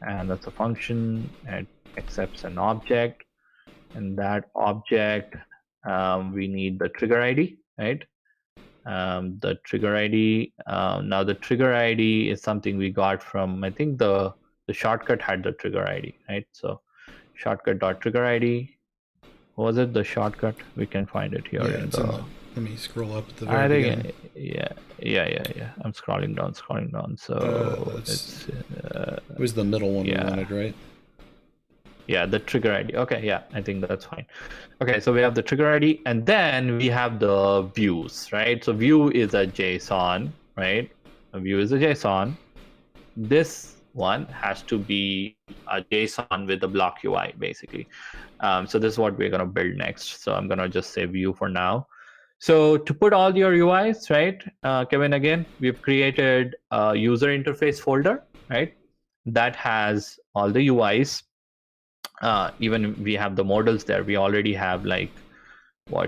and that's a function. It accepts an object, and that object we need the trigger ID. Right, the trigger ID. Now the trigger ID is something we got from, I think the shortcut had the trigger ID, right? So shortcut.trigger ID. Was it the shortcut? We can find it here. Yeah, let me scroll up at the very beginning. Yeah. I'm scrolling down. So it's it was the middle one we wanted, right? Yeah, the trigger ID. Okay, yeah, I think that's fine. Okay, so we have the trigger ID, and then we have the views, right? So view is a JSON, right? A view is a JSON. This one has to be a JSON with the block UI, basically. So this is what we're going to build next. So I'm going to just say view for now. So to put all your UIs, right, Kevin, again, we've created a user interface folder, right? That has all the UIs. Even we have the models there. We already have like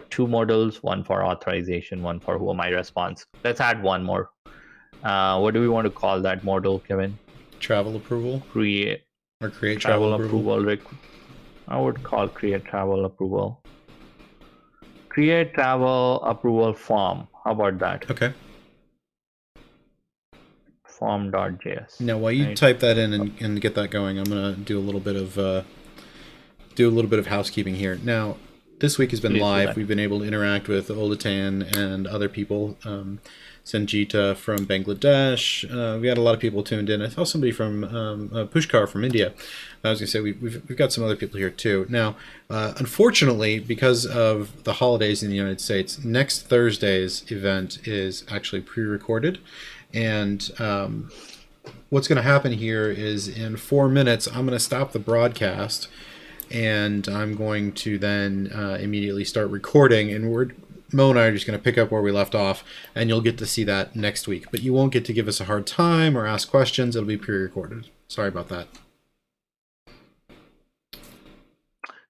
two modals, one for authorization, one for who am I response. Let's add one more. What do we want to call that modal, Kevin? Travel approval? Create travel approval? I would call create travel approval. Create travel approval form. How about that? Okay. Form.js. Now, while you type that in and get that going, I'm going to do a little bit of housekeeping here. Now, this week has been live. We've been able to interact with Olatan and other people. Sanjita from Bangladesh. We had a lot of people tuned in. I saw somebody from Pushkar from India. I was going to say we've got some other people here too. Now, unfortunately, because of the holidays in the United States, next Thursday's event is actually pre-recorded. And what's going to happen here is in 4 minutes, I'm going to stop the broadcast, and I'm going to then immediately start recording. And Mo and I are just going to pick up where we left off, and you'll get to see that next week. But you won't get to give us a hard time or ask questions. It'll be pre-recorded. Sorry about that.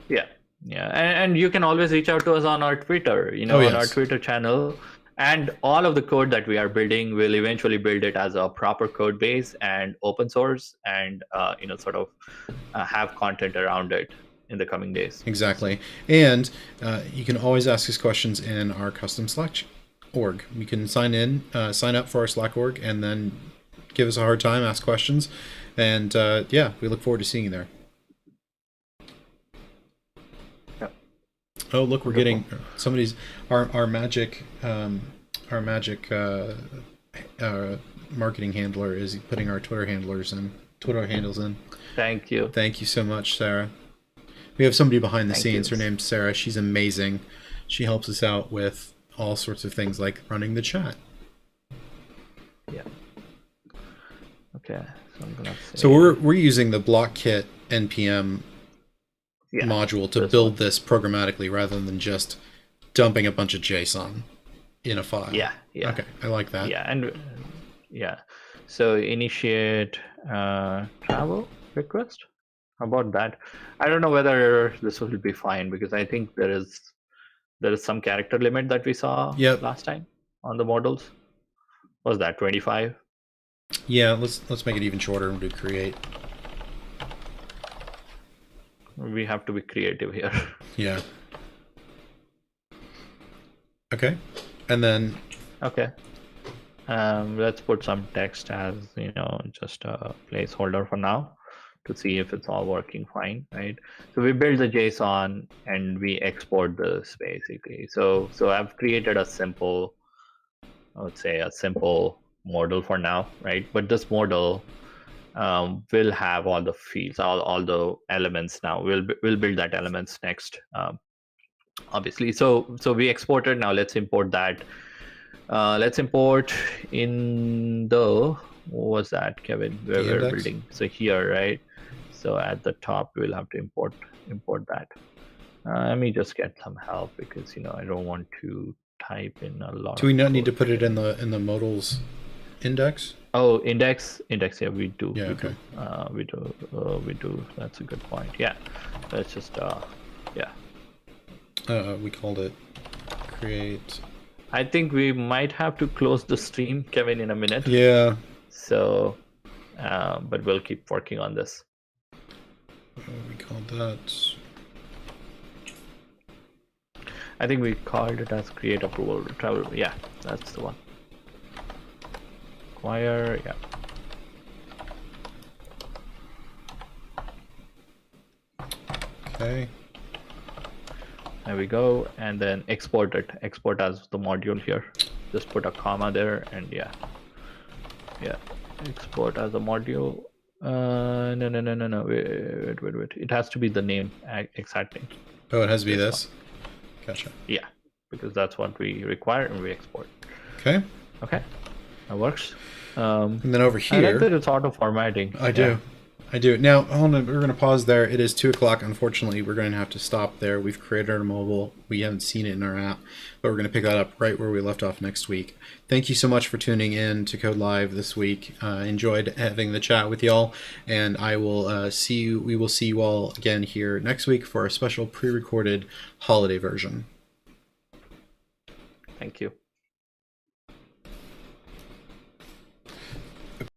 Yeah. And you can always reach out to us on our Twitter, on our Twitter channel. And all of the code that we are building, we'll eventually build it as a proper code base and open source, and have content around it in the coming days. Exactly. And you can always ask us questions in our custom Slack org. You can sign up for our Slack org, and then give us a hard time, ask questions. And we look forward to seeing you there. Yep. Oh, look, we're getting somebody's our magic marketing handler is putting our Twitter handles in. Thank you. Thank you so much, Sarah. We have somebody behind the scenes. Her name's Sarah. She's amazing. She helps us out with all sorts of things like running the chat. Yeah. Okay. So I'm gonna say... So we're using the BlockKit npm module to build this programmatically rather than just dumping a bunch of JSON in a file. Yeah. Okay, I like that. Yeah. So initiate travel request. How about that? I don't know whether this will be fine, because I think there is some character limit that we saw last time on the models. Was that 25? Yeah, let's make it even shorter and do create. We have to be creative here. Yeah. Okay. And then let's put some text as just a placeholder for now, to see if it's all working fine, right? So we build the JSON and we export this basically. So I've created a simple model for now, right? But this model will have all the fields, all the elements now. We'll build that elements next, obviously. So we exported. Now let's import that. Let's import in the, what was that, Kevin? Where we're building. So here, right? So at the top, we'll have to import that. Let me just get some help, because I don't want to type in a lot. Do we not need to put it in the modals index? Oh, index. Yeah, we do. Yeah. Okay. We do. That's a good point. Yeah. Let's just we called it create. I think we might have to close the stream, Kevin, in a minute. Yeah. So, but we'll keep working on this. We called that. I think we called it as create approval travel. Yeah, that's the one. Acquire. Yeah. Okay. There we go, and then export it. Export as the module here. Just put a comma there, and yeah. Export as a module. No. Wait. It has to be the name, exact name. Oh, it has to be this. Gotcha. Yeah, because that's what we require, and we export. Okay. That works. And then over here, I like that it's auto formatting. I do. Now, hold on, we're going to pause there. It is 2 o'clock. Unfortunately, we're going to have to stop there. We've created our mobile. We haven't seen it in our app, but we're going to pick that up right where we left off next week. Thank you so much for tuning in to Code Live this week. Enjoyed having the chat with y'all, and we will see you all again here next week for a special pre-recorded holiday version. Thank you.